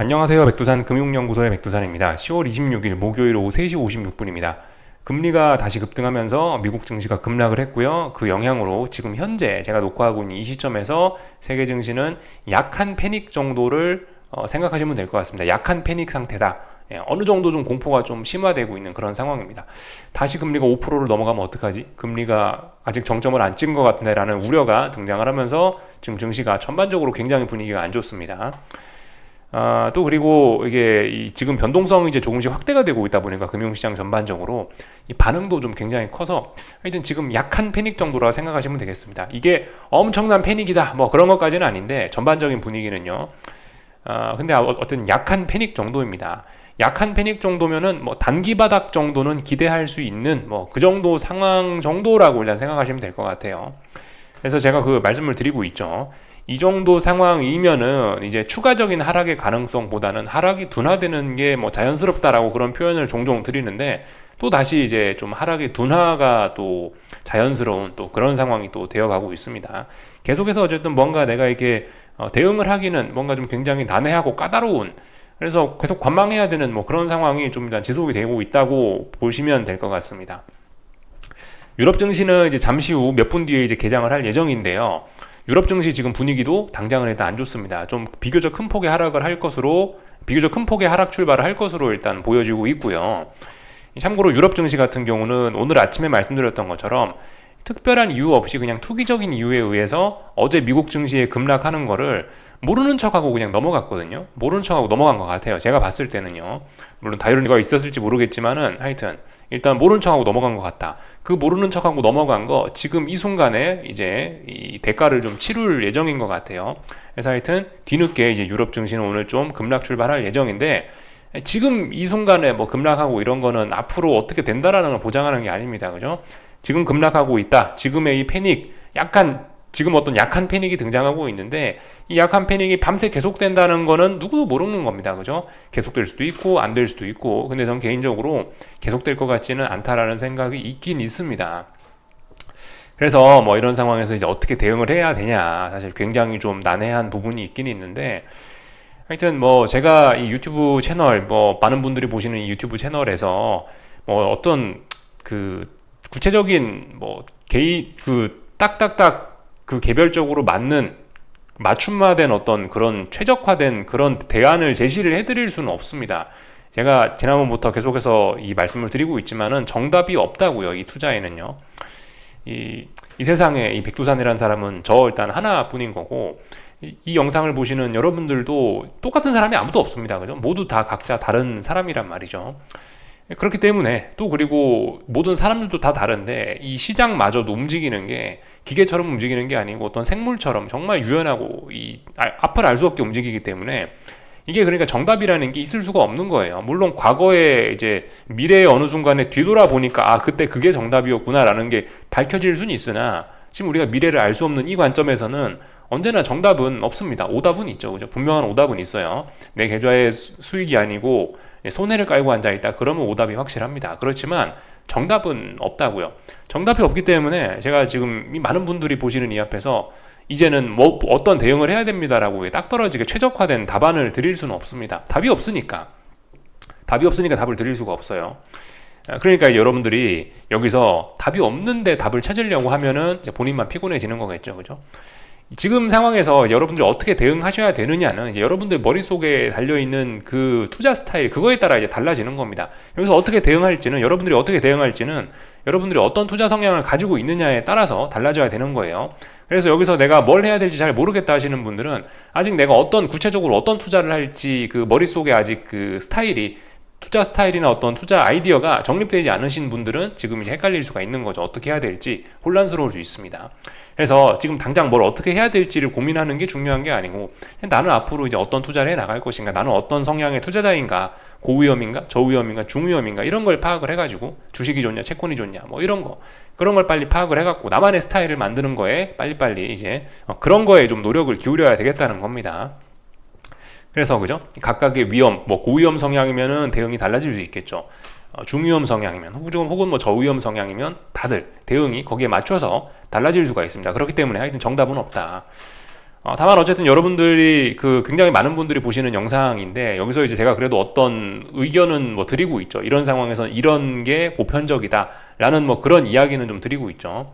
안녕하세요. 백두산 금융연구소의 백두산입니다. 10월 26일 목요일 오후 3시 56분입니다. 금리가 다시 급등하면서 미국 증시가 급락을 했고요. 그 영향으로 지금 현재 제가 녹화하고 있는 이 시점에서 세계 증시는 약한 패닉 정도를 생각하시면 될 것 같습니다. 약한 패닉 상태다. 어느 정도 좀 공포가 좀 심화되고 있는 그런 상황입니다. 다시 금리가 5%를 넘어가면 어떡하지? 금리가 아직 정점을 안 찍은 것 같은데 라는 우려가 등장을 하면서 지금 증시가 전반적으로 굉장히 분위기가 안 좋습니다. 또 그리고 이게 지금 변동성이 이제 조금씩 확대가 되고 있다 보니까 금융시장 전반적으로 이 반응도 좀 굉장히 커서 하여튼 지금 약한 패닉 정도라 생각하시면 되겠습니다. 이게 엄청난 패닉이다 뭐 그런 것까지는 아닌데 전반적인 분위기는요. 근데 어떤 약한 패닉 정도입니다. 약한 패닉 정도면은 뭐 단기 바닥 정도는 기대할 수 있는 뭐 그 정도 상황 정도라고 일단 생각하시면 될 것 같아요. 그래서 제가 그 말씀을 드리고 있죠. 이 정도 상황이면은 이제 추가적인 하락의 가능성보다는 하락이 둔화되는 게 뭐 자연스럽다라고 그런 표현을 종종 드리는데 또 다시 이제 좀 하락의 둔화가 또 자연스러운 또 그런 상황이 또 되어가고 있습니다. 계속해서 어쨌든 뭔가 내가 이렇게 대응을 하기는 뭔가 좀 굉장히 난해하고 까다로운 그래서 계속 관망해야 되는 뭐 그런 상황이 좀 일단 지속이 되고 있다고 보시면 될 것 같습니다. 유럽 증시는 이제 잠시 후 몇 분 뒤에 이제 개장을 할 예정인데요. 유럽 증시 지금 분위기도 당장은 일단 안 좋습니다. 좀 비교적 큰 폭의 하락을 할 것으로 비교적 큰 폭의 하락 출발을 할 것으로 일단 보여지고 있고요. 참고로 유럽 증시 같은 경우는 오늘 아침에 말씀드렸던 것처럼 특별한 이유 없이 그냥 투기적인 이유에 의해서 어제 미국 증시에 급락하는 거를 모르는 척하고 그냥 넘어갔거든요. 모르는 척하고 넘어간 것 같아요. 제가 봤을 때는요. 물론 다이어리가 있었을지 모르겠지만은 하여튼 일단 모르는 척하고 넘어간 것 같다. 그 모르는 척하고 넘어간 거 지금 이 순간에 이제 이 대가를 좀 치룰 예정인 것 같아요. 그래서 하여튼 뒤늦게 이제 유럽 증시는 오늘 좀 급락 출발할 예정인데 지금 이 순간에 뭐 급락하고 이런 거는 앞으로 어떻게 된다라는 걸 보장하는 게 아닙니다. 그죠? 지금 급락하고 있다. 지금의 이 패닉, 약간 지금 어떤 약한 패닉이 등장하고 있는데 이 약한 패닉이 밤새 계속된다는 거는 누구도 모르는 겁니다. 그죠? 계속될 수도 있고 안 될 수도 있고 근데 전 개인적으로 계속될 것 같지는 않다라는 생각이 있긴 있습니다. 그래서 뭐 이런 상황에서 이제 어떻게 대응을 해야 되냐 사실 굉장히 좀 난해한 부분이 있긴 있는데 하여튼 뭐 제가 이 유튜브 채널 뭐 많은 분들이 보시는 이 유튜브 채널에서 뭐 어떤 그 구체적인 뭐 개인 그 딱딱딱 그 개별적으로 맞는 맞춤화된 어떤 그런 최적화된 그런 대안을 제시를 해드릴 수는 없습니다. 제가 지난번부터 계속해서 이 말씀을 드리고 있지만은 정답이 없다고요. 이 투자에는요. 이 세상에 이 백두산이라는 사람은 저 일단 하나뿐인 거고 이 영상을 보시는 여러분들도 똑같은 사람이 아무도 없습니다. 그죠? 모두 다 각자 다른 사람이란 말이죠. 그렇기 때문에 또 그리고 모든 사람들도 다 다른데 이 시장마저도 움직이는 게 기계처럼 움직이는 게 아니고 어떤 생물처럼 정말 유연하고 이 앞을 알 수 없게 움직이기 때문에 이게 그러니까 정답이라는 게 있을 수가 없는 거예요. 물론 과거에 이제 미래의 어느 순간에 뒤돌아 보니까 아 그때 그게 정답이었구나라는 게 밝혀질 수는 있으나 지금 우리가 미래를 알 수 없는 이 관점에서는 언제나 정답은 없습니다. 오답은 있죠. 그죠? 분명한 오답은 있어요. 내 계좌의 수익이 아니고 손해를 깔고 앉아있다. 그러면 오답이 확실합니다. 그렇지만 정답은 없다고요. 정답이 없기 때문에 제가 지금 이 많은 분들이 보시는 이 앞에서 이제는 뭐 어떤 대응을 해야 됩니다라고 딱 떨어지게 최적화된 답안을 드릴 수는 없습니다. 답이 없으니까 답을 드릴 수가 없어요. 그러니까 여러분들이 여기서 답이 없는데 답을 찾으려고 하면은 이제 본인만 피곤해지는 거겠죠. 그죠? 지금 상황에서 여러분들이 어떻게 대응하셔야 되느냐는 이제 여러분들 머릿속에 달려있는 그 투자 스타일 그거에 따라 이제 달라지는 겁니다. 여기서 어떻게 대응할지는 여러분들이 어떻게 대응할지는 여러분들이 어떤 투자 성향을 가지고 있느냐에 따라서 달라져야 되는 거예요. 그래서 여기서 내가 뭘 해야 될지 잘 모르겠다 하시는 분들은 아직 내가 구체적으로 어떤 투자를 할지 그 머릿속에 아직 그 스타일이 투자 스타일이나 어떤 투자 아이디어가 정립되지 않으신 분들은 지금 이제 헷갈릴 수가 있는 거죠. 어떻게 해야 될지 혼란스러울 수 있습니다. 그래서 지금 당장 뭘 어떻게 해야 될지를 고민하는 게 중요한 게 아니고 나는 앞으로 이제 어떤 투자를 해 나갈 것인가, 나는 어떤 성향의 투자자인가, 고위험인가, 저위험인가, 중위험인가 이런 걸 파악을 해가지고 주식이 좋냐, 채권이 좋냐, 뭐 이런 거 그런 걸 빨리 파악을 해갖고 나만의 스타일을 만드는 거에 빨리빨리 이제 그런 거에 좀 노력을 기울여야 되겠다는 겁니다. 그래서 그죠? 각각의 위험, 뭐 고위험 성향이면은 대응이 달라질 수 있겠죠. 중위험 성향이면 혹은 뭐 저위험 성향이면 다들 대응이 거기에 맞춰서 달라질 수가 있습니다. 그렇기 때문에 하여튼 정답은 없다. 다만 어쨌든 여러분들이 굉장히 많은 분들이 보시는 영상인데 여기서 이제 제가 그래도 어떤 의견은 뭐 드리고 있죠. 이런 상황에서는 이런 게 보편적이다 라는 뭐 그런 이야기는 좀 드리고 있죠.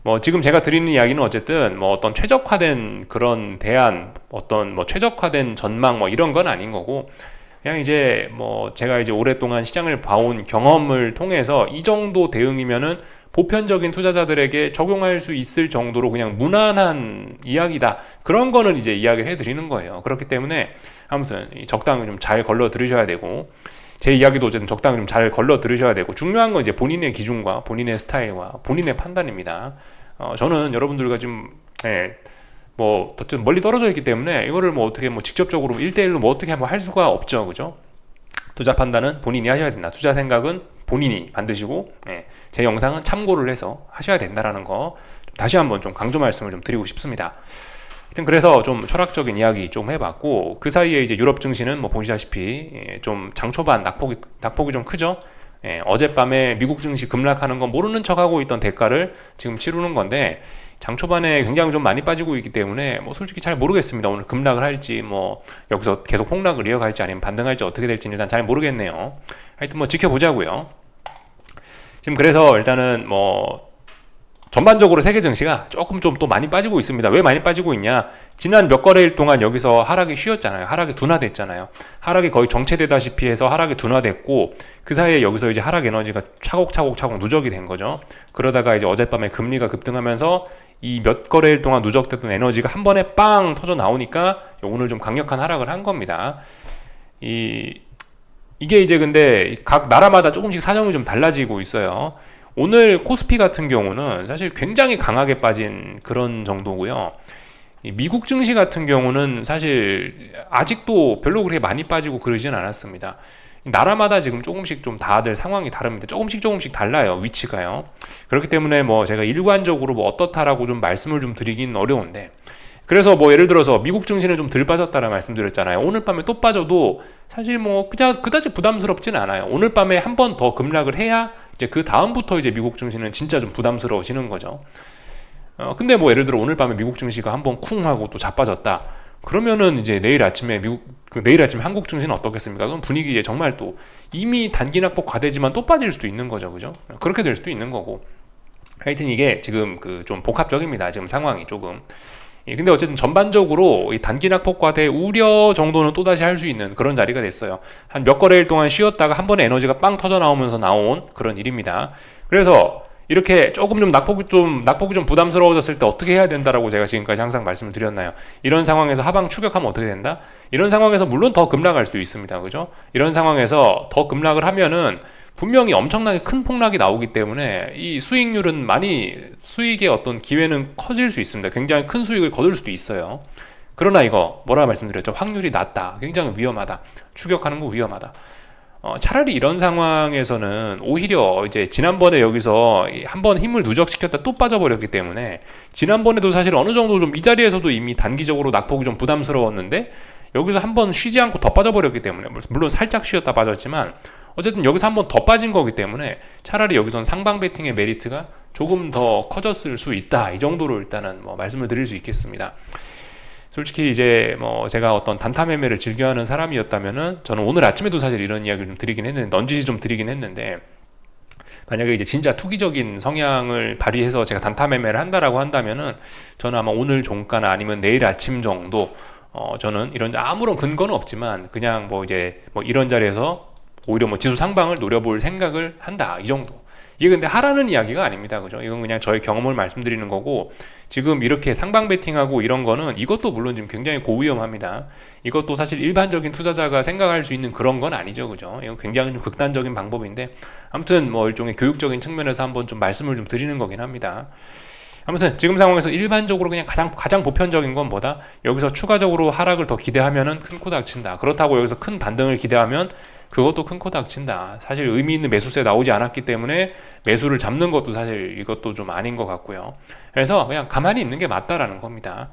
뭐 지금 제가 드리는 이야기는 어쨌든 뭐 어떤 최적화된 그런 대안, 어떤 뭐 최적화된 전망 뭐 이런 건 아닌 거고, 그냥 이제 뭐 제가 이제 오랫동안 시장을 봐온 경험을 통해서 이 정도 대응이면은 보편적인 투자자들에게 적용할 수 있을 정도로 그냥 무난한 이야기다. 그런 거는 이제 이야기를 해드리는 거예요. 그렇기 때문에 아무튼 적당히 좀 잘 걸러 들으셔야 되고, 제 이야기도 어쨌든 적당히 좀 잘 걸러 들으셔야 되고, 중요한 건 이제 본인의 기준과 본인의 스타일과 본인의 판단입니다. 저는 여러분들과 좀 뭐 어쨌든 멀리 떨어져 있기 때문에 이거를 뭐 어떻게 뭐 직접적으로 1대1로 뭐 어떻게 한번 할 수가 없죠, 그죠? 투자 판단은 본인이 하셔야 된다. 투자 생각은 본인이 만드시고, 제 영상은 참고를 해서 하셔야 된다라는 거 다시 한번 좀 강조 말씀을 좀 드리고 싶습니다. 하여튼 그래서 좀 철학적인 이야기 좀 해봤고, 그 사이에 이제 유럽 증시는 뭐 보시다시피 좀 장초반 낙폭이 좀 크죠. 어젯밤에 미국 증시 급락하는 건 모르는 척하고 있던 대가를 지금 치르는 건데, 장초반에 굉장히 좀 많이 빠지고 있기 때문에 뭐 솔직히 잘 모르겠습니다. 오늘 급락을 할지 뭐 여기서 계속 폭락을 이어갈지 아니면 반등할지 어떻게 될지 일단 잘 모르겠네요. 하여튼 뭐 지켜보자고요. 지금 그래서 일단은 뭐 전반적으로 세계 증시가 조금 좀 또 많이 빠지고 있습니다. 왜 많이 빠지고 있냐? 지난 몇 거래일 동안 여기서 하락이 쉬었잖아요. 하락이 둔화됐잖아요. 하락이 거의 정체되다시피 해서 하락이 둔화됐고, 그 사이에 여기서 이제 하락 에너지가 차곡차곡 누적이 된 거죠. 그러다가 이제 어젯밤에 금리가 급등하면서 이 몇 거래일 동안 누적됐던 에너지가 한 번에 빵 터져 나오니까 오늘 좀 강력한 하락을 한 겁니다. 이게 이제 근데 각 나라마다 조금씩 사정이 좀 달라지고 있어요. 오늘 코스피 같은 경우는 사실 굉장히 강하게 빠진 그런 정도고요. 미국 증시 같은 경우는 사실 아직도 별로 그렇게 많이 빠지고 그러진 않았습니다. 나라마다 지금 조금씩 좀 다들 상황이 다릅니다. 조금씩 달라요, 위치가요. 그렇기 때문에 뭐 제가 일관적으로 뭐 어떻다라고 좀 말씀을 좀 드리긴 어려운데, 그래서 뭐 예를 들어서 미국 증시는 좀 덜 빠졌다라는 말씀드렸잖아요. 오늘 밤에 또 빠져도 사실 뭐 그다지 부담스럽진 않아요. 오늘 밤에 한 번 더 급락을 해야 이제 그 다음부터 이제 미국 증시는 진짜 좀 부담스러워지는 거죠. 근데 뭐 예를 들어 오늘 밤에 미국 증시가 한번 쿵 하고 또 자빠졌다. 그러면은 이제 내일 아침에 한국 증시는 어떻겠습니까? 그럼 분위기에 정말 또 이미 단기 낙폭 과대지만 또 빠질 수도 있는 거죠, 그죠? 그렇게 될 수도 있는 거고. 하여튼 이게 지금 좀 복합적입니다. 지금 상황이 조금. 근데 어쨌든 전반적으로 이 단기 낙폭 과대 우려 정도는 또다시 할 수 있는 그런 자리가 됐어요. 한 몇 거래일 동안 쉬었다가 한 번에 에너지가 빵 터져 나오면서 나온 그런 일입니다. 그래서 이렇게 조금 좀 낙폭이 좀 부담스러워졌을 때 어떻게 해야 된다라고 제가 지금까지 항상 말씀을 드렸나요? 이런 상황에서 하방 추격하면 어떻게 된다? 이런 상황에서 물론 더 급락할 수도 있습니다. 그죠? 이런 상황에서 더 급락을 하면은 분명히 엄청나게 큰 폭락이 나오기 때문에 이 수익의 어떤 기회는 커질 수 있습니다. 굉장히 큰 수익을 거둘 수도 있어요. 그러나 이거 뭐라 말씀드렸죠? 확률이 낮다. 굉장히 위험하다. 추격하는 거 위험하다. 차라리 이런 상황에서는 오히려 이제 지난번에 여기서 한번 힘을 누적시켰다 또 빠져버렸기 때문에, 지난번에도 사실 어느 정도 좀 이 자리에서도 이미 단기적으로 낙폭이 좀 부담스러웠는데 여기서 한번 쉬지 않고 더 빠져버렸기 때문에, 물론 살짝 쉬었다 빠졌지만 어쨌든 여기서 한번 더 빠진 거기 때문에 차라리 여기선 상방 베팅의 메리트가 조금 더 커졌을 수 있다. 이 정도로 일단은 뭐 말씀을 드릴 수 있겠습니다. 솔직히 이제 뭐 제가 어떤 단타 매매를 즐겨하는 사람이었다면은 저는 오늘 아침에도 사실 이런 이야기를 좀 드리긴 했는데, 넌지시 좀 드리긴 했는데, 만약에 이제 진짜 투기적인 성향을 발휘해서 제가 단타 매매를 한다라고 한다면은 저는 아마 오늘 종가나 아니면 내일 아침 정도 저는 이런 아무런 근거는 없지만 그냥 뭐 이제 뭐 이런 자리에서 오히려 뭐 지수 상방을 노려볼 생각을 한다, 이 정도. 이게 근데 하라는 이야기가 아닙니다, 그죠? 이건 그냥 저의 경험을 말씀드리는 거고, 지금 이렇게 상방 베팅하고 이런 거는 이것도 물론 지금 굉장히 고위험합니다. 이것도 사실 일반적인 투자자가 생각할 수 있는 그런 건 아니죠, 그죠? 이건 굉장히 좀 극단적인 방법인데, 아무튼 뭐 일종의 교육적인 측면에서 한번 좀 말씀을 좀 드리는 거긴 합니다. 아무튼 지금 상황에서 일반적으로 그냥 가장 보편적인 건 뭐다? 여기서 추가적으로 하락을 더 기대하면은 큰 코 닥친다. 그렇다고 여기서 큰 반등을 기대하면 그것도 큰 코 닥친다. 사실 의미 있는 매수세 나오지 않았기 때문에 매수를 잡는 것도 사실 이것도 좀 아닌 것 같고요. 그래서 그냥 가만히 있는 게 맞다라는 겁니다.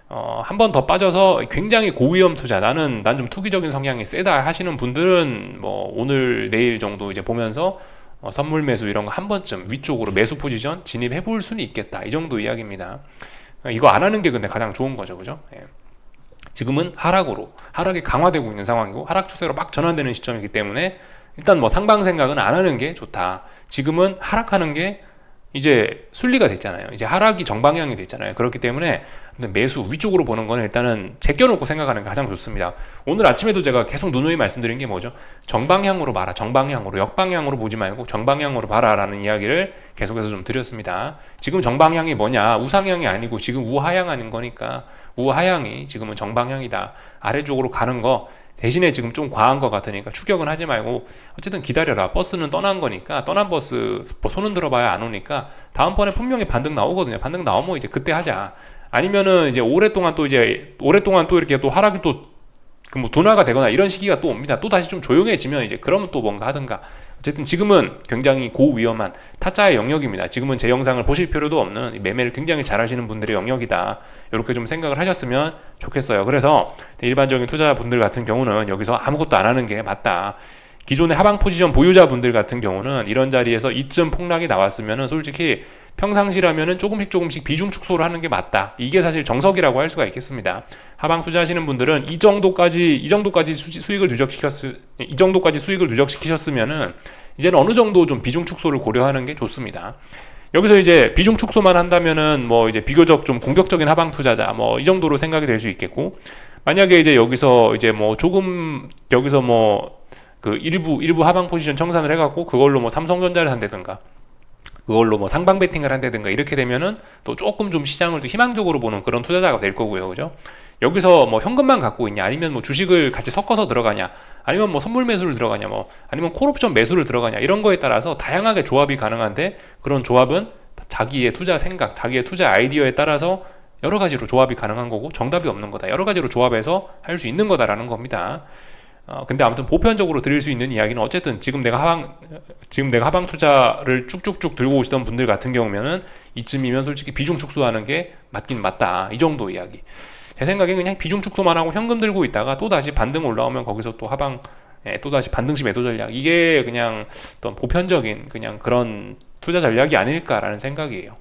한 번 더 빠져서 굉장히 고위험 투자, 난 좀 투기적인 성향이 세다 하시는 분들은 뭐 오늘 내일 정도 이제 보면서 선물 매수 이런 거 한 번쯤 위쪽으로 매수 포지션 진입해 볼 수는 있겠다, 이 정도 이야기입니다. 이거 안 하는 게 근데 가장 좋은 거죠, 그죠? 예. 지금은 하락이 강화되고 있는 상황이고 하락 추세로 막 전환되는 시점이기 때문에 일단 뭐 상방 생각은 안 하는 게 좋다. 지금은 하락하는 게 이제 순리가 됐잖아요. 이제 하락이 정방향이 됐잖아요. 그렇기 때문에 매수 위쪽으로 보는 거는 일단은 제껴놓고 생각하는 게 가장 좋습니다. 오늘 아침에도 제가 계속 누누이 말씀드린 게 뭐죠? 정방향으로 봐라. 정방향으로, 역방향으로 보지 말고 정방향으로 봐라라는 이야기를 계속해서 좀 드렸습니다. 지금 정방향이 뭐냐? 우상향이 아니고 지금 우하향하는 거니까 우하향이 지금은 정방향이다. 아래쪽으로 가는 거 대신에 지금 좀 과한 것 같으니까 추격은 하지 말고 어쨌든 기다려라. 버스는 떠난 거니까 떠난 버스 뭐 손은 들어봐야 안 오니까 다음번에 분명히 반등 나오거든요. 반등 나오면 이제 그때 하자. 아니면은 이제 오랫동안 또 이렇게 또 하락이 또 그 뭐 둔화가 되거나 이런 시기가 또 옵니다. 또 다시 좀 조용해지면 이제 그러면 또 뭔가 하든가. 어쨌든 지금은 굉장히 고위험한 타짜의 영역입니다. 지금은 제 영상을 보실 필요도 없는 매매를 굉장히 잘하시는 분들의 영역이다. 이렇게 좀 생각을 하셨으면 좋겠어요. 그래서 일반적인 투자자분들 같은 경우는 여기서 아무것도 안 하는 게 맞다. 기존의 하방 포지션 보유자분들 같은 경우는 이런 자리에서 이쯤 폭락이 나왔으면은 솔직히 평상시라면은 조금씩 비중 축소를 하는 게 맞다. 이게 사실 정석이라고 할 수가 있겠습니다. 하방 투자하시는 분들은 이 정도까지 수익을 누적시키셨으면은 이제는 어느 정도 좀 비중 축소를 고려하는 게 좋습니다. 여기서 이제 비중 축소만 한다면은 뭐 이제 비교적 좀 공격적인 하방 투자자 뭐 이 정도로 생각이 될 수 있겠고, 만약에 이제 여기서 이제 뭐 조금 여기서 뭐 그 일부 하방 포지션 청산을 해갖고 그걸로 뭐 삼성전자를 한다든가 그걸로 뭐 상방 베팅을 한다든가 이렇게 되면은 또 조금 좀 시장을 또 희망적으로 보는 그런 투자자가 될 거고요, 그죠? 여기서 뭐 현금만 갖고 있냐, 아니면 뭐 주식을 같이 섞어서 들어가냐, 아니면 뭐 선물 매수를 들어가냐, 뭐 아니면 콜옵션 매수를 들어가냐, 이런 거에 따라서 다양하게 조합이 가능한데, 그런 조합은 자기의 투자 생각, 자기의 투자 아이디어에 따라서 여러 가지로 조합이 가능한 거고 정답이 없는 거다. 여러 가지로 조합해서 할 수 있는 거다라는 겁니다. 근데 아무튼 보편적으로 드릴 수 있는 이야기는 어쨌든 지금 내가 하방 투자를 쭉쭉쭉 들고 오시던 분들 같은 경우면은 이쯤이면 솔직히 비중 축소하는 게 맞긴 맞다. 이 정도 이야기. 제 생각에 그냥 비중 축소만 하고 현금 들고 있다가 또 다시 반등 올라오면 거기서 또 또 다시 반등시 매도 전략. 이게 그냥 어떤 보편적인 그냥 그런 투자 전략이 아닐까라는 생각이에요.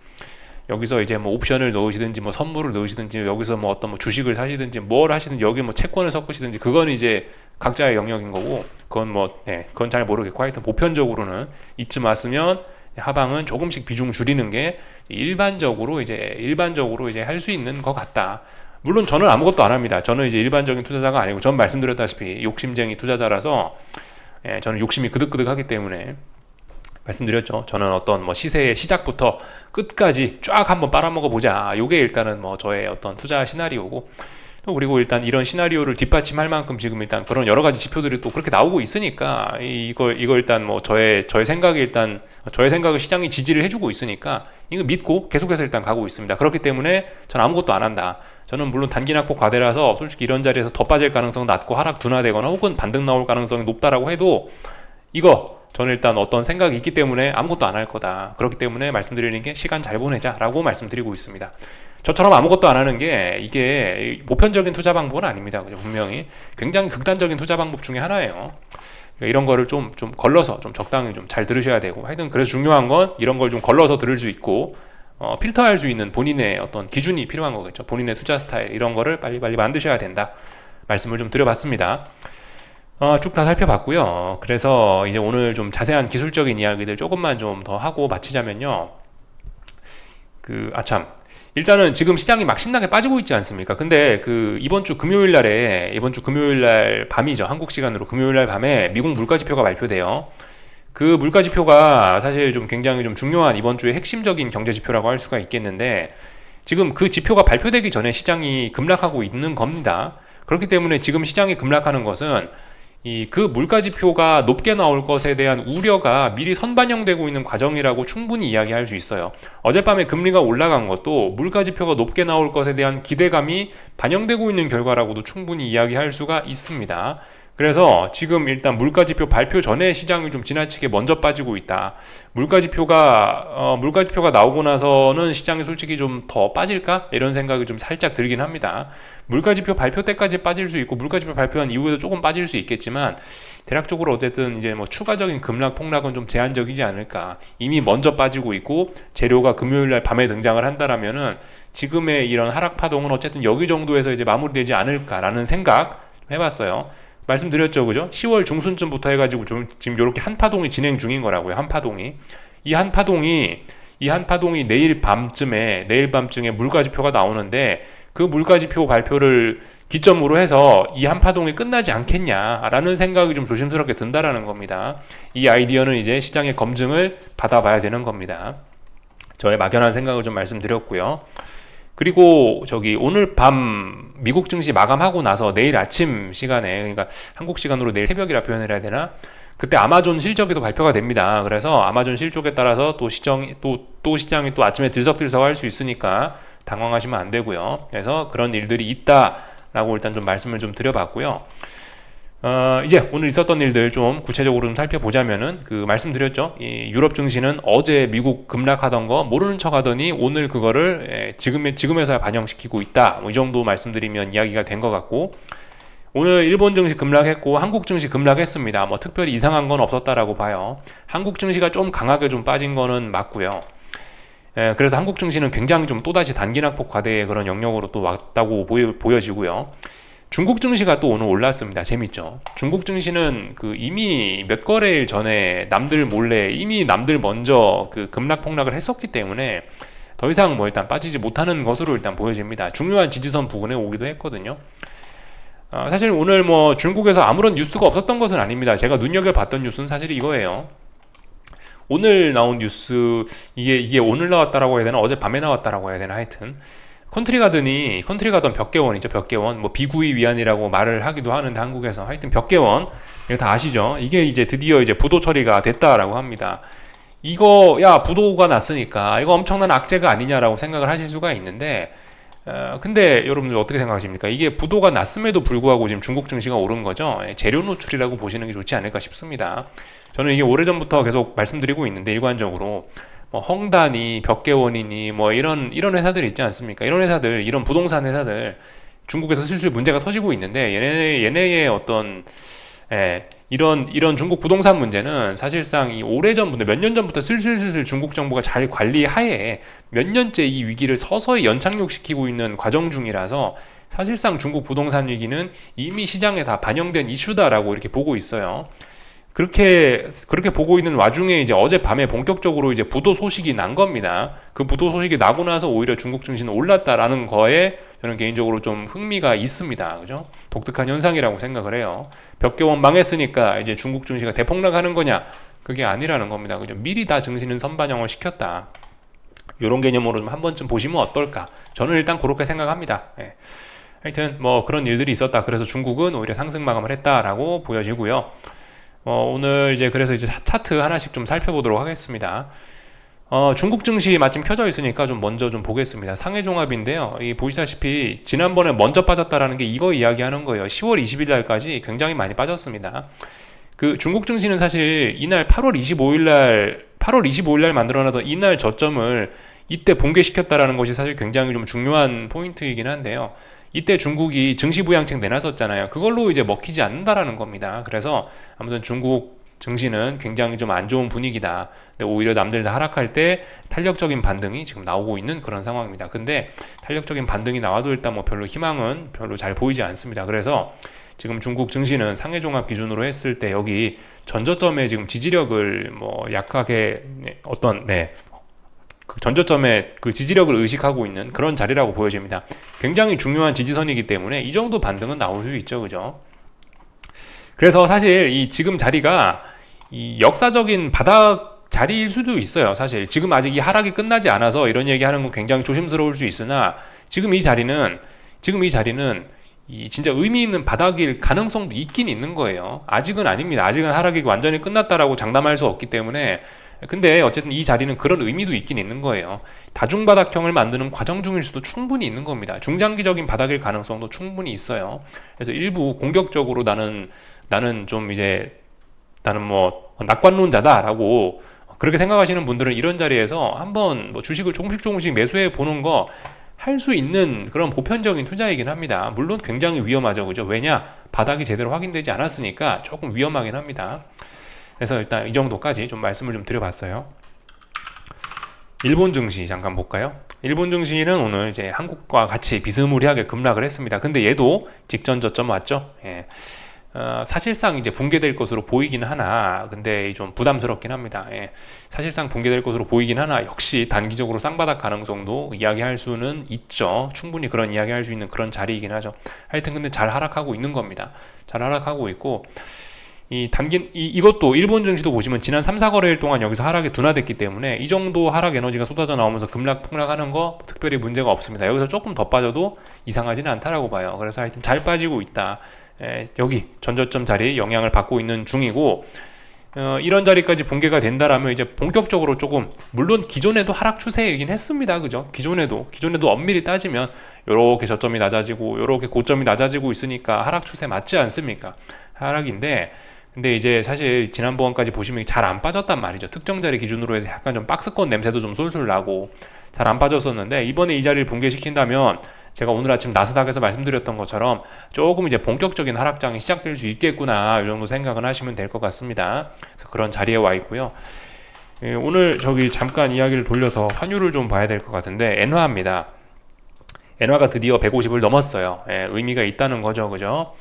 여기서 이제 뭐 옵션을 넣으시든지 뭐 선물을 넣으시든지 여기서 뭐 어떤 뭐 주식을 사시든지 뭘 하시든지 여기 뭐 채권을 섞으시든지 그건 이제 각자의 영역인 거고, 그건 잘 모르겠고, 하여튼 보편적으로는 이쯤 왔으면 하방은 조금씩 비중 줄이는 게 일반적으로 이제 할 수 있는 것 같다. 물론 저는 아무것도 안 합니다. 저는 이제 일반적인 투자자가 아니고, 전 말씀드렸다시피 욕심쟁이 투자자라서 저는 욕심이 그득그득하기 때문에 말씀드렸죠. 저는 어떤 뭐 시세의 시작부터 끝까지 쫙 한번 빨아먹어 보자. 요게 일단은 뭐 저의 어떤 투자 시나리오고, 또 그리고 일단 이런 시나리오를 뒷받침할 만큼 지금 일단 그런 여러 가지 지표들이 또 그렇게 나오고 있으니까 이거 일단 뭐 저의 생각을 시장이 지지를 해주고 있으니까 이거 믿고 계속해서 일단 가고 있습니다. 그렇기 때문에 전 아무것도 안 한다. 저는 물론 단기 낙폭 과대라서 솔직히 이런 자리에서 더 빠질 가능성 낮고 하락 둔화되거나 혹은 반등 나올 가능성이 높다라고 해도 저는 일단 어떤 생각이 있기 때문에 아무것도 안 할 거다. 그렇기 때문에 말씀드리는 게 시간 잘 보내자라고 말씀드리고 있습니다. 저처럼 아무것도 안 하는 게 이게 보편적인 투자 방법은 아닙니다. 그죠? 분명히 굉장히 극단적인 투자 방법 중에 하나예요. 그러니까 이런 거를 좀 걸러서 좀 적당히 좀 잘 들으셔야 되고, 하여튼 그래서 중요한 건 이런 걸 좀 걸러서 들을 수 있고 필터할 수 있는 본인의 어떤 기준이 필요한 거겠죠. 본인의 투자 스타일 이런 거를 빨리빨리 만드셔야 된다. 말씀을 좀 드려봤습니다. 쭉 다 살펴봤고요. 그래서 이제 오늘 좀 자세한 기술적인 이야기들 조금만 좀 더 하고 마치자면요. 일단은 지금 시장이 막 신나게 빠지고 있지 않습니까? 근데 이번 주 금요일 날 밤이죠. 한국 시간으로 금요일 날 밤에 미국 물가 지표가 발표돼요. 그 물가 지표가 사실 좀 굉장히 좀 중요한 이번 주의 핵심적인 경제 지표라고 할 수가 있겠는데, 지금 그 지표가 발표되기 전에 시장이 급락하고 있는 겁니다. 그렇기 때문에 지금 시장이 급락하는 것은 그 물가 지표가 높게 나올 것에 대한 우려가 미리 선반영되고 있는 과정이라고 충분히 이야기할 수 있어요. 어젯밤에 금리가 올라간 것도 물가 지표가 높게 나올 것에 대한 기대감이 반영되고 있는 결과라고도 충분히 이야기할 수가 있습니다. 그래서 지금 일단 물가지표 발표 전에 시장이 좀 지나치게 먼저 빠지고 있다. 물가지표가 나오고 나서는 시장이 솔직히 좀 더 빠질까? 이런 생각이 좀 살짝 들긴 합니다. 물가지표 발표 때까지 빠질 수 있고 물가지표 발표한 이후에도 조금 빠질 수 있겠지만 대략적으로 어쨌든 이제 뭐 추가적인 급락 폭락은 좀 제한적이지 않을까. 이미 먼저 빠지고 있고 재료가 금요일날 밤에 등장을 한다라면은 지금의 이런 하락 파동은 어쨌든 여기 정도에서 이제 마무리되지 않을까라는 생각 해봤어요. 말씀드렸죠, 그죠? 10월 중순쯤부터 해가지고 지금 이렇게 한 파동이 진행 중인 거라고요. 한 파동이 이 한 파동이 내일 밤쯤에 물가지표가 나오는데 그 물가지표 발표를 기점으로 해서 이 한 파동이 끝나지 않겠냐라는 생각이 좀 조심스럽게 든다라는 겁니다. 이 아이디어는 이제 시장의 검증을 받아봐야 되는 겁니다. 저의 막연한 생각을 좀 말씀드렸고요. 그리고 오늘 밤 미국 증시 마감하고 나서 내일 아침 시간에, 그러니까 한국 시간으로 내일 새벽이라 표현을 해야 되나? 그때 아마존 실적이 또 발표가 됩니다. 그래서 아마존 실적에 따라서 또 시장이 또 아침에 들썩들썩 할 수 있으니까 당황하시면 안 되고요. 그래서 그런 일들이 있다라고 일단 좀 말씀을 좀 드려봤고요. 이제 오늘 있었던 일들 좀 구체적으로 좀 살펴보자면은 말씀드렸죠. 이 유럽 증시는 어제 미국 급락하던 거 모르는 척 하더니 오늘 그거를 지금에서야 반영시키고 있다. 뭐 이 정도 말씀드리면 이야기가 된 것 같고, 오늘 일본 증시 급락했고 한국 증시 급락했습니다. 뭐 특별히 이상한 건 없었다라고 봐요. 한국 증시가 좀 강하게 좀 빠진 거는 맞고요. 그래서 한국 증시는 굉장히 좀 또다시 단기낙폭 과대의 그런 영역으로 또 왔다고 보여지고요. 중국 증시가 또 오늘 올랐습니다. 재밌죠? 중국 증시는 이미 몇 거래일 전에 남들 먼저 급락 폭락을 했었기 때문에 더 이상 뭐 일단 빠지지 못하는 것으로 일단 보여집니다. 중요한 지지선 부근에 오기도 했거든요. 사실 오늘 뭐 중국에서 아무런 뉴스가 없었던 것은 아닙니다. 제가 눈여겨봤던 뉴스는 사실 이거예요. 오늘 나온 뉴스, 이게 오늘 나왔다라고 해야 되나 어젯밤에 나왔다라고 해야 되나, 하여튼 컨트리가든 벽개원이죠. 벽개원, 뭐 비구이 위안이라고 말을 하기도 하는데 한국에서 하여튼 벽개원, 이거 다 아시죠? 이게 이제 드디어 이제 부도 처리가 됐다라고 합니다. 이거 부도가 났으니까 이거 엄청난 악재가 아니냐라고 생각을 하실 수가 있는데, 근데 여러분들 어떻게 생각하십니까? 이게 부도가 났음에도 불구하고 지금 중국 증시가 오른 거죠. 재료 노출이라고 보시는 게 좋지 않을까 싶습니다. 저는 이게 오래전부터 계속 말씀드리고 있는데, 일관적으로 뭐 헝다니 벽개원이니 뭐 이런 회사들 있지 않습니까? 이런 부동산 회사들 중국에서 슬슬 문제가 터지고 있는데, 얘네의 어떤 이런 중국 부동산 문제는 사실상 이 오래전부터 몇 년 전부터 슬슬 중국 정부가 잘 관리하에 몇 년째 이 위기를 서서히 연착륙시키고 있는 과정 중이라서 사실상 중국 부동산 위기는 이미 시장에 다 반영된 이슈다라고 이렇게 보고 있어요. 그렇게 보고 있는 와중에 이제 어젯밤에 본격적으로 이제 부도 소식이 난 겁니다. 그 부도 소식이 나고 나서 오히려 중국 증시는 올랐다라는 거에 저는 개인적으로 좀 흥미가 있습니다. 그죠? 독특한 현상이라고 생각을 해요. 벽개원 망했으니까 이제 중국 증시가 대폭락하는 거냐? 그게 아니라는 겁니다. 그죠? 미리 다 증시는 선반영을 시켰다. 이런 개념으로 좀 한 번쯤 보시면 어떨까? 저는 일단 그렇게 생각합니다. 하여튼 뭐 그런 일들이 있었다. 그래서 중국은 오히려 상승 마감을 했다라고 보여지고요. 오늘 그래서 차트 하나씩 좀 살펴보도록 하겠습니다. 중국 증시 마침 켜져 있으니까 좀 먼저 좀 보겠습니다. 상해 종합인데요. 보시다시피 지난번에 먼저 빠졌다라는 게 이거 이야기하는 거예요. 10월 20일 날까지 굉장히 많이 빠졌습니다. 중국 증시는 사실 이날 8월 25일 날 만들어놨던 이날 저점을 이때 붕괴시켰다라는 것이 사실 굉장히 좀 중요한 포인트이긴 한데요. 이때 중국이 증시 부양책 내놨었잖아요. 그걸로 이제 먹히지 않는다라는 겁니다. 그래서 아무튼 중국 증시는 굉장히 좀 안 좋은 분위기다. 근데 오히려 남들 다 하락할 때 탄력적인 반등이 지금 나오고 있는 그런 상황입니다. 근데 탄력적인 반등이 나와도 일단 뭐 희망은 별로 잘 보이지 않습니다. 그래서 지금 중국 증시는 상해종합 기준으로 했을 때 여기 전저점에 지금 지지력을 뭐 약하게 전저점에 지지력을 의식하고 있는 그런 자리라고 보여집니다. 굉장히 중요한 지지선이기 때문에 이 정도 반등은 나올 수 있죠. 그죠? 그래서 사실 이 지금 자리가 이 역사적인 바닥 자리일 수도 있어요. 사실 지금 아직 이 하락이 끝나지 않아서 이런 얘기하는 건 굉장히 조심스러울 수 있으나 지금 이 자리는 진짜 의미 있는 바닥일 가능성도 있긴 있는 거예요. 아직은 아닙니다. 아직은 하락이 완전히 끝났다라고 장담할 수 없기 때문에 근데 어쨌든 이 자리는 그런 의미도 있긴 있는 거예요. 다중바닥형을 만드는 과정 중일 수도 충분히 있는 겁니다. 중장기적인 바닥일 가능성도 충분히 있어요. 그래서 일부 공격적으로 나는 좀 이제 나는 뭐 낙관론자다라고 그렇게 생각하시는 분들은 이런 자리에서 한번 뭐 주식을 조금씩 매수해 보는 거 할 수 있는 그런 보편적인 투자이긴 합니다. 물론 굉장히 위험하죠, 그죠? 왜냐? 바닥이 제대로 확인되지 않았으니까 조금 위험하긴 합니다. 그래서 일단 이 정도까지 좀 말씀을 좀 드려봤어요. 일본 증시 잠깐 볼까요? 일본 증시는 오늘 이제 한국과 같이 비스무리하게 급락을 했습니다. 근데 얘도 직전 저점 왔죠? 예. 사실상 이제 붕괴될 것으로 보이긴 하나, 근데 좀 부담스럽긴 합니다. 예. 사실상 붕괴될 것으로 보이긴 하나, 역시 단기적으로 쌍바닥 가능성도 이야기할 수는 있죠. 충분히 그런 이야기할 수 있는 그런 자리이긴 하죠. 하여튼 근데 잘 하락하고 있는 겁니다. 잘 하락하고 있고, 이것도 일본 증시도 보시면 지난 3, 4거래일 동안 여기서 하락이 둔화됐기 때문에 이 정도 하락 에너지가 쏟아져 나오면서 급락 폭락하는 거 특별히 문제가 없습니다. 여기서 조금 더 빠져도 이상하지는 않다라고 봐요. 그래서 하여튼 잘 빠지고 있다. 여기 전저점 자리 영향을 받고 있는 중이고, 이런 자리까지 붕괴가 된다라면 이제 본격적으로 조금, 물론 기존에도 하락 추세이긴 했습니다. 그죠? 기존에도 엄밀히 따지면 요렇게 저점이 낮아지고 요렇게 고점이 낮아지고 있으니까 하락 추세 맞지 않습니까? 하락인데, 근데 이제 사실 지난번까지 보시면 잘 안 빠졌단 말이죠. 특정 자리 기준으로 해서 약간 좀 박스권 냄새도 좀 솔솔 나고 잘 안 빠졌었는데, 이번에 이 자리를 붕괴시킨다면 제가 오늘 아침 나스닥에서 말씀드렸던 것처럼 조금 이제 본격적인 하락장이 시작될 수 있겠구나, 이 정도 생각은 하시면 될 것 같습니다. 그래서 그런 자리에 와 있고요. 오늘 저기 잠깐 이야기를 돌려서 환율을 좀 봐야 될 것 같은데, 엔화입니다. 엔화가 드디어 150을 넘었어요. 의미가 있다는 거죠, 그죠?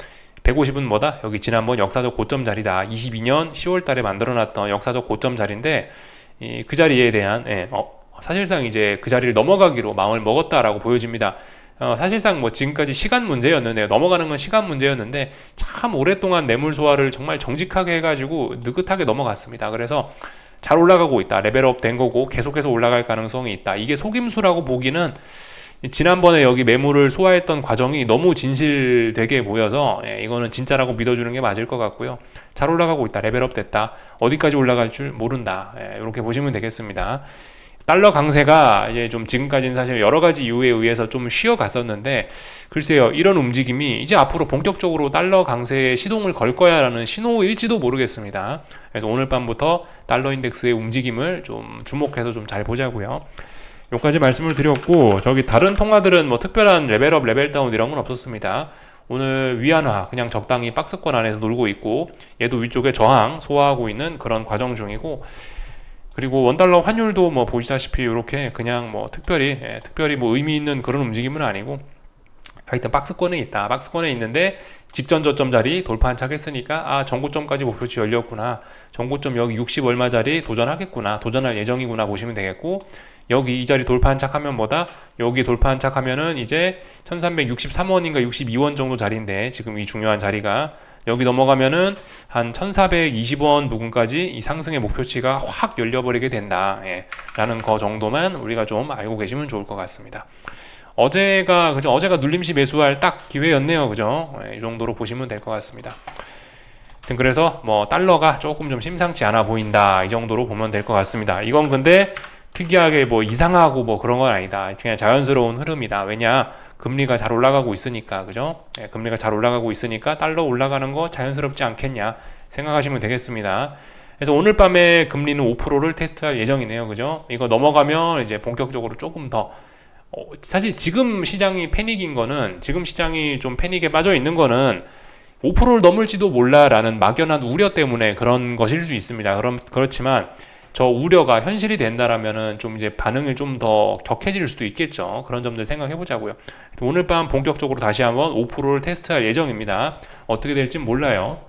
150은 뭐다? 여기 지난번 역사적 고점 자리다. 22년 10월 달에 만들어놨던 역사적 고점 자리인데, 그 자리에 대한 사실상 이제 그 자리를 넘어가기로 마음을 먹었다라고 보여집니다. 사실상 뭐 지금까지 시간 문제였는데, 넘어가는 건 시간 문제였는데 참 오랫동안 매물 소화를 정말 정직하게 해가지고 느긋하게 넘어갔습니다. 그래서 잘 올라가고 있다. 레벨업 된 거고 계속해서 올라갈 가능성이 있다. 이게 속임수라고 보기는, 지난번에 여기 매물을 소화했던 과정이 너무 진실되게 보여서 이거는 진짜라고 믿어주는 게 맞을 것 같고요. 잘 올라가고 있다. 레벨업 됐다. 어디까지 올라갈 줄 모른다. 이렇게 보시면 되겠습니다. 달러 강세가 이제 좀 지금까지는 사실 여러 가지 이유에 의해서 좀 쉬어갔었는데, 글쎄요, 이런 움직임이 이제 앞으로 본격적으로 달러 강세에 시동을 걸 거야라는 신호일지도 모르겠습니다. 그래서 오늘 밤부터 달러 인덱스의 움직임을 좀 주목해서 좀 잘 보자고요. 여기까지 말씀을 드렸고, 저기 다른 통화들은 뭐 특별한 레벨업, 레벨다운 이런 건 없었습니다. 오늘 위안화 그냥 적당히 박스권 안에서 놀고 있고, 얘도 위쪽에 저항 소화하고 있는 그런 과정 중이고, 그리고 원달러 환율도 뭐 보시다시피 이렇게 그냥 뭐 특별히 뭐 의미 있는 그런 움직임은 아니고, 하여튼 박스권에 있다. 박스권에 있는데 직전 저점 자리 돌파 한착했으니까 전고점까지 목표치 열렸구나. 전고점 여기 60 얼마짜리 도전하겠구나. 도전할 예정이구나 보시면 되겠고, 여기 이 자리 돌파 한착하면 뭐다? 여기 돌파 한착하면은 이제 1363원인가 62원 정도 자리인데, 지금 이 중요한 자리가 여기 넘어가면은 한 1420원 부근까지 이 상승의 목표치가 확 열려버리게 된다. 라는 거 정도만 우리가 좀 알고 계시면 좋을 것 같습니다. 어제가 눌림시 매수할 딱 기회였네요. 그죠? 이 정도로 보시면 될 것 같습니다. 그래서 뭐 달러가 조금 좀 심상치 않아 보인다. 이 정도로 보면 될 것 같습니다. 이건 근데 특이하게 뭐 이상하고 뭐 그런 건 아니다. 그냥 자연스러운 흐름이다. 왜냐? 금리가 잘 올라가고 있으니까. 그죠? 금리가 잘 올라가고 있으니까 달러 올라가는 거 자연스럽지 않겠냐 생각하시면 되겠습니다. 그래서 오늘 밤에 금리는 5%를 테스트할 예정이네요. 그죠? 이거 넘어가면 이제 본격적으로 조금 더, 사실 지금 시장이 패닉인 거는, 지금 시장이 좀 패닉에 빠져 있는 거는 5%를 넘을지도 몰라라는 막연한 우려 때문에 그런 것일 수 있습니다. 그렇지만 저 우려가 현실이 된다라면은 좀 이제 반응이 좀 더 격해질 수도 있겠죠. 그런 점들 생각해 보자고요. 오늘 밤 본격적으로 다시 한번 5%를 테스트할 예정입니다. 어떻게 될지 몰라요.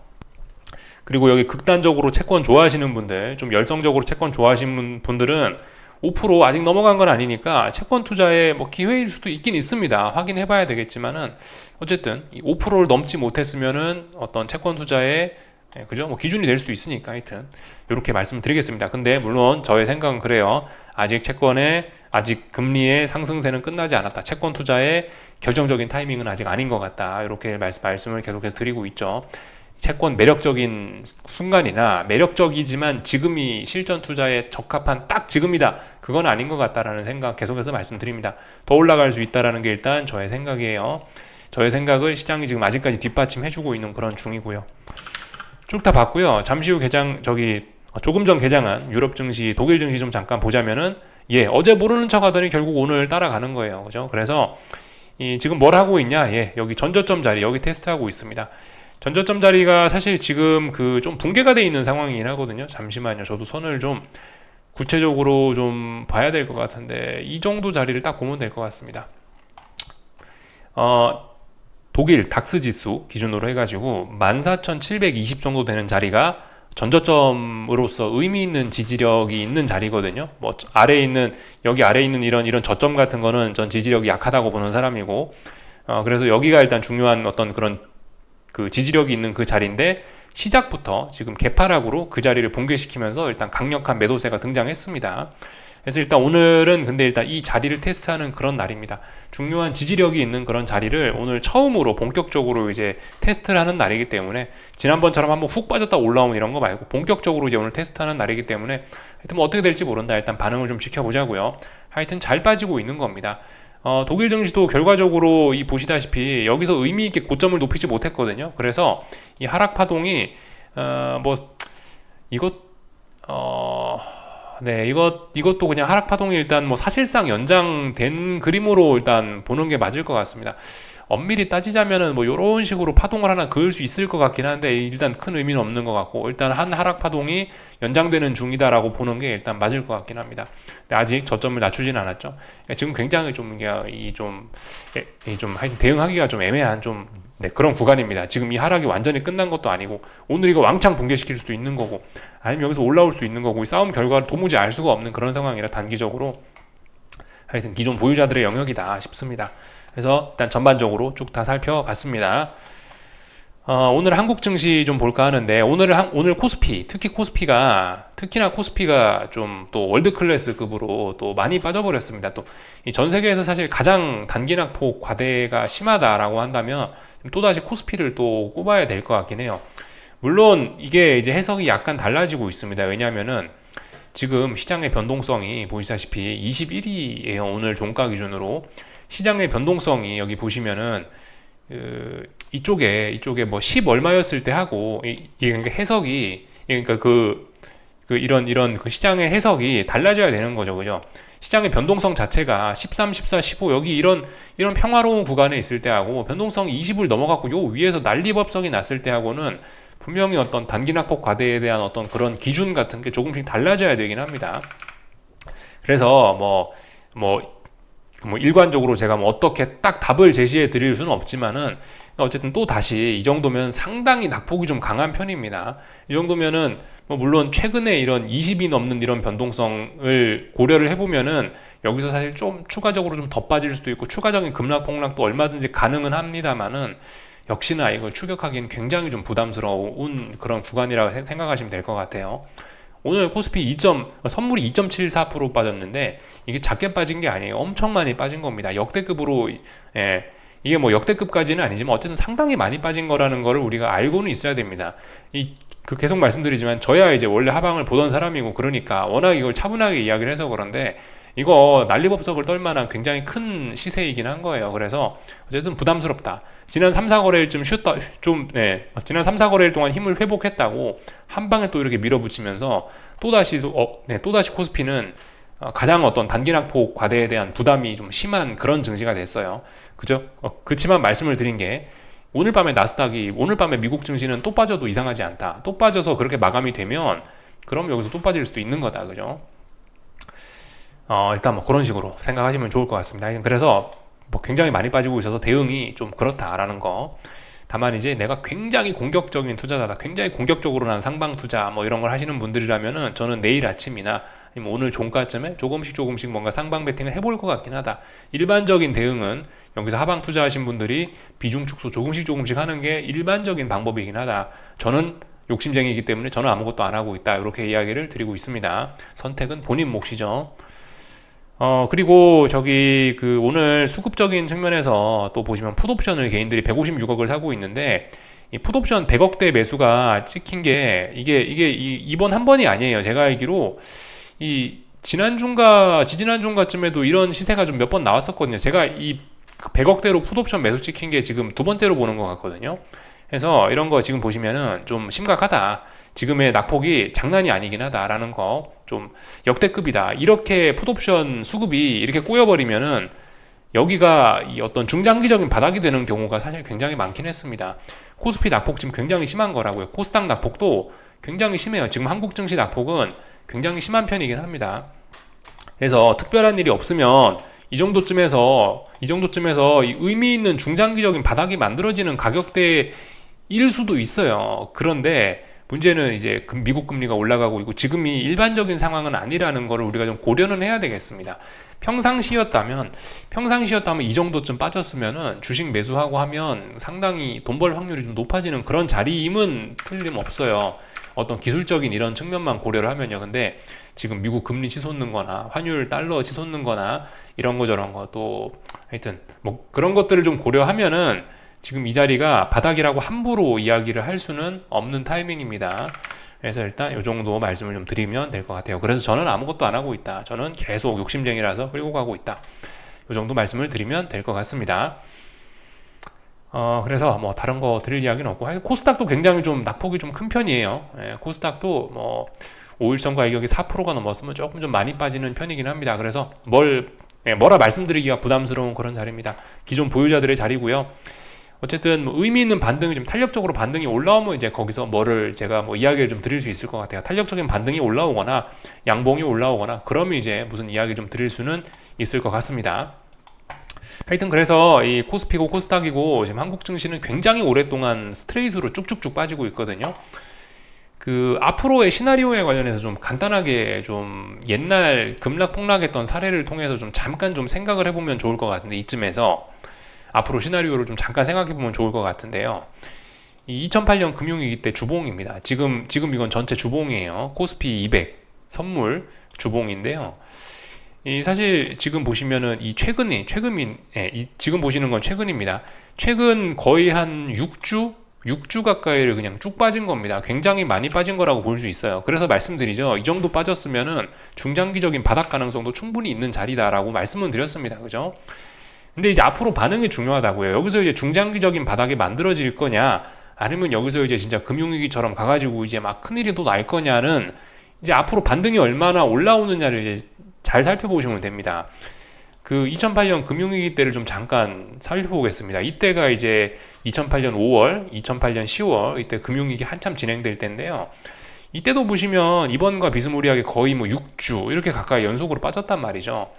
그리고 여기 극단적으로 채권 좋아하시는 분들, 좀 열성적으로 채권 좋아하시는 분들은 5% 아직 넘어간 건 아니니까 채권 투자에 뭐 기회일 수도 있긴 있습니다. 확인해 봐야 되겠지만은, 어쨌든 5%를 넘지 못했으면은 어떤 채권 투자에 그죠? 뭐 기준이 될 수도 있으니까, 하여튼 이렇게 말씀드리겠습니다. 근데 물론 저의 생각은 그래요. 아직 금리의 상승세는 끝나지 않았다. 채권 투자의 결정적인 타이밍은 아직 아닌 것 같다. 이렇게 말씀을 계속해서 드리고 있죠. 채권 매력적인 순간이나 매력적이지만 지금이 실전 투자에 적합한 딱 지금이다, 그건 아닌 것 같다라는 생각 계속해서 말씀드립니다. 더 올라갈 수 있다라는 게 일단 저의 생각이에요. 저의 생각을 시장이 지금 아직까지 뒷받침해주고 있는 그런 중이고요. 쭉 다 봤고요. 잠시 후 조금 전 개장한 유럽 증시, 독일 증시 좀 잠깐 보자면은, 어제 모르는 척 하더니 결국 오늘 따라가는 거예요. 그죠? 그래서 지금 뭘 하고 있냐? 여기 전저점 자리, 여기 테스트하고 있습니다. 전저점 자리가 사실 지금 좀 붕괴가 돼 있는 상황이긴 하거든요. 잠시만요. 저도 선을 좀 구체적으로 좀 봐야 될 것 같은데, 이 정도 자리를 딱 보면 될 것 같습니다. 독일 닥스 지수 기준으로 해가지고 14,720 정도 되는 자리가 전저점으로서 의미 있는 지지력이 있는 자리거든요. 뭐 여기 아래에 있는 이런 저점 같은 거는 전 지지력이 약하다고 보는 사람이고, 그래서 여기가 일단 중요한 어떤 그런 지지력이 있는 그 자리인데, 시작부터 지금 개파락으로 그 자리를 붕괴시키면서 일단 강력한 매도세가 등장했습니다. 그래서 일단 오늘은 근데 일단 이 자리를 테스트하는 그런 날입니다. 중요한 지지력이 있는 그런 자리를 오늘 처음으로 본격적으로 이제 테스트를 하는 날이기 때문에, 지난번처럼 한번 훅 빠졌다 올라오는 이런 거 말고 본격적으로 이제 오늘 테스트하는 날이기 때문에, 하여튼 뭐 어떻게 될지 모른다. 일단 반응을 좀 지켜보자고요. 하여튼 잘 빠지고 있는 겁니다. 독일 증시도 결과적으로 보시다시피 여기서 의미 있게 고점을 높이지 못했거든요. 그래서 이 하락 파동이 이것도 그냥 하락 파동이 일단 사실상 연장된 그림으로 일단 보는 게 맞을 것 같습니다. 엄밀히 따지자면은 요런 식으로 파동을 하나 그을 수 있을 것 같긴 한데, 일단 큰 의미는 없는 것 같고, 일단 한 하락 파동이 연장되는 중이다라고 보는 게 일단 맞을 것 같긴 합니다. 근데 아직 저점을 낮추지는 않았죠. 지금 굉장히 하여튼 대응하기가 좀 애매한 그런 구간입니다. 지금 이 하락이 완전히 끝난 것도 아니고, 오늘 이거 왕창 붕괴시킬 수도 있는 거고, 아니면 여기서 올라올 수 있는 거고, 이 싸움 결과를 도무지 알 수가 없는 그런 상황이라 단기적으로 하여튼 기존 보유자들의 영역이다 싶습니다. 그래서 일단 전반적으로 쭉 다 살펴봤습니다. 오늘 한국 증시 좀 볼까 하는데, 오늘 코스피, 특히나 코스피가 좀 또 월드 클래스급으로 또 많이 빠져버렸습니다. 또 이 전 세계에서 사실 가장 단기낙폭 과대가 심하다라고 한다면 또다시 코스피를 또 꼽아야 될 것 같긴 해요. 물론 이게 이제 해석이 약간 달라지고 있습니다. 왜냐면은 지금 시장의 변동성이 보시다시피 21위에요. 오늘 종가 기준으로 시장의 변동성이 여기 보시면은 이쪽에 10 얼마였을 때 하고, 이게 그러니까 해석이, 그러니까 이런 시장의 해석이 달라져야 되는 거죠. 그죠? 시장의 변동성 자체가 13, 14, 15 여기 이런 평화로운 구간에 있을 때하고, 변동성이 20을 넘어갔고 요 위에서 난리법석이 났을 때하고는 분명히 어떤 단기낙폭 과대에 대한 어떤 그런 기준 같은 게 조금씩 달라져야 되긴 합니다. 그래서 일관적으로 제가 어떻게 딱 답을 제시해 드릴 수는 없지만은, 어쨌든 또 다시 이 정도면 상당히 낙폭이 좀 강한 편입니다. 이 정도면은 물론 최근에 이런 20이 넘는 이런 변동성을 고려를 해보면은 여기서 사실 좀 추가적으로 좀 더 빠질 수도 있고, 추가적인 급락 폭락도 얼마든지 가능은 합니다만은, 역시나 이걸 추격하기엔 굉장히 좀 부담스러운 그런 구간이라고 생각하시면 될 것 같아요. 오늘 코스피 선물이 2.74% 빠졌는데, 이게 작게 빠진 게 아니에요. 엄청 많이 빠진 겁니다. 역대급으로, 이게 역대급까지는 아니지만 어쨌든 상당히 많이 빠진 거라는 거를 우리가 알고는 있어야 됩니다. 계속 말씀드리지만 저야 이제 원래 하방을 보던 사람이고, 그러니까 워낙 이걸 차분하게 이야기를 해서 그런데, 이거 난리법석을 떨 만한 굉장히 큰 시세이긴 한 거예요. 그래서 어쨌든 부담스럽다. 지난 3, 4거래일 지난 3, 4거래일 동안 힘을 회복했다고 한 방에 또 이렇게 밀어붙이면서 또다시 코스피는 가장 어떤 단기낙폭 과대에 대한 부담이 좀 심한 그런 증시가 됐어요. 그죠? 그렇지만 말씀을 드린 게, 오늘 밤에 미국 증시는 또 빠져도 이상하지 않다. 또 빠져서 그렇게 마감이 되면 그럼 여기서 또 빠질 수도 있는 거다. 그죠? 일단 그런 식으로 생각하시면 좋을 것 같습니다. 그래서 굉장히 많이 빠지고 있어서 대응이 좀 그렇다라는 거. 다만 이제 내가 굉장히 공격적인 투자자다, 굉장히 공격적으로 난 상방 투자 이런 걸 하시는 분들이라면은, 저는 내일 아침이나 아니면 오늘 종가쯤에 조금씩 뭔가 상방 베팅을 해볼 것 같긴 하다. 일반적인 대응은 여기서 하방 투자하신 분들이 비중 축소 조금씩 하는 게 일반적인 방법이긴 하다. 저는 욕심쟁이기 때문에 저는 아무것도 안 하고 있다, 이렇게 이야기를 드리고 있습니다. 선택은 본인 몫이죠. 그리고 오늘 수급적인 측면에서 또 보시면 풋옵션을 개인들이 156억을 사고 있는데, 이 풋옵션 100억대 매수가 찍힌 게 이게 이번 한 번이 아니에요. 제가 알기로 이 지지난 중가쯤에도 이런 시세가 좀 몇 번 나왔었거든요. 제가 이 100억대로 풋옵션 매수 찍힌 게 지금 두 번째로 보는 것 같거든요. 그래서 이런 거 지금 보시면은 좀 심각하다. 지금의 낙폭이 장난이 아니긴 하다라는 거, 좀 역대급이다. 이렇게 풋옵션 수급이 이렇게 꼬여버리면은 여기가 이 어떤 중장기적인 바닥이 되는 경우가 사실 굉장히 많긴 했습니다. 코스피 낙폭 지금 굉장히 심한 거라고요. 코스닥 낙폭도 굉장히 심해요. 지금 한국 증시 낙폭은 굉장히 심한 편이긴 합니다. 그래서 특별한 일이 없으면 이 정도쯤에서 이 의미 있는 중장기적인 바닥이 만들어지는 가격대일 수도 있어요. 그런데 문제는 이제 미국 금리가 올라가고 있고 지금이 일반적인 상황은 아니라는 거를 우리가 좀 고려는 해야 되겠습니다. 평상시였다면 이 정도쯤 빠졌으면은 주식 매수하고 하면 상당히 돈 벌 확률이 좀 높아지는 그런 자리임은 틀림없어요. 어떤 기술적인 이런 측면만 고려를 하면요. 근데 지금 미국 금리 치솟는 거나 환율 달러 치솟는 거나 이런 거 저런 거 또 하여튼 뭐 그런 것들을 좀 고려하면은 지금 이 자리가 바닥이라고 함부로 이야기를 할 수는 없는 타이밍입니다. 그래서 일단 이 정도 말씀을 좀 드리면 될 것 같아요. 그래서 저는 아무것도 안 하고 있다. 저는 계속 욕심쟁이라서 끌고 가고 있다. 이 정도 말씀을 드리면 될 것 같습니다. 그래서 뭐 다른 거 드릴 이야기는 없고, 코스닥도 굉장히 좀 낙폭이 좀 큰 편이에요. 코스닥도 뭐 5일선과 가격이 4%가 넘었으면 조금 좀 많이 빠지는 편이긴 합니다. 그래서 뭐라 말씀드리기가 부담스러운 그런 자리입니다. 기존 보유자들의 자리고요. 어쨌든 뭐 의미 있는 반등이 좀 탄력적으로 반등이 올라오면 이제 거기서 뭐를 제가 뭐 이야기를 좀 드릴 수 있을 것 같아요. 탄력적인 반등이 올라오거나 양봉이 올라오거나 그러면 이제 무슨 이야기 좀 드릴 수는 있을 것 같습니다. 하여튼 그래서 이 코스피고 코스닥이고 지금 한국 증시는 굉장히 오랫동안 스트레이트로 쭉쭉쭉 빠지고 있거든요. 그 앞으로의 시나리오에 관련해서 좀 간단하게 좀 옛날 급락 폭락했던 사례를 통해서 좀 잠깐 좀 생각을 해보면 좋을 것 같은데, 이쯤에서 앞으로 시나리오를 좀 잠깐 생각해보면 좋을 것 같은데요. 이 2008년 금융위기 때 주봉입니다. 지금 이건 전체 주봉이에요. 코스피 200 선물 주봉인데요. 이 사실 지금 보시면은 지금 보시는 건 최근입니다. 최근 거의 한 6주 가까이를 그냥 쭉 빠진 겁니다. 굉장히 많이 빠진 거라고 볼 수 있어요. 그래서 말씀드리죠. 이 정도 빠졌으면은 중장기적인 바닥 가능성도 충분히 있는 자리다라고 말씀은 드렸습니다. 그죠? 근데 이제 앞으로 반응이 중요하다고요. 여기서 이제 중장기적인 바닥이 만들어질 거냐, 아니면 여기서 이제 진짜 금융위기처럼 가가지고 이제 막 큰일이 또 날 거냐는 이제 앞으로 반등이 얼마나 올라오느냐를 이제 잘 살펴보시면 됩니다. 그 2008년 금융위기 때를 좀 잠깐 살펴보겠습니다. 이때가 이제 2008년 5월, 2008년 10월 이때 금융위기 한참 진행될 때인데요. 이때도 보시면 이번과 비스무리하게 거의 뭐 6주 이렇게 가까이 연속으로 빠졌단 말이죠.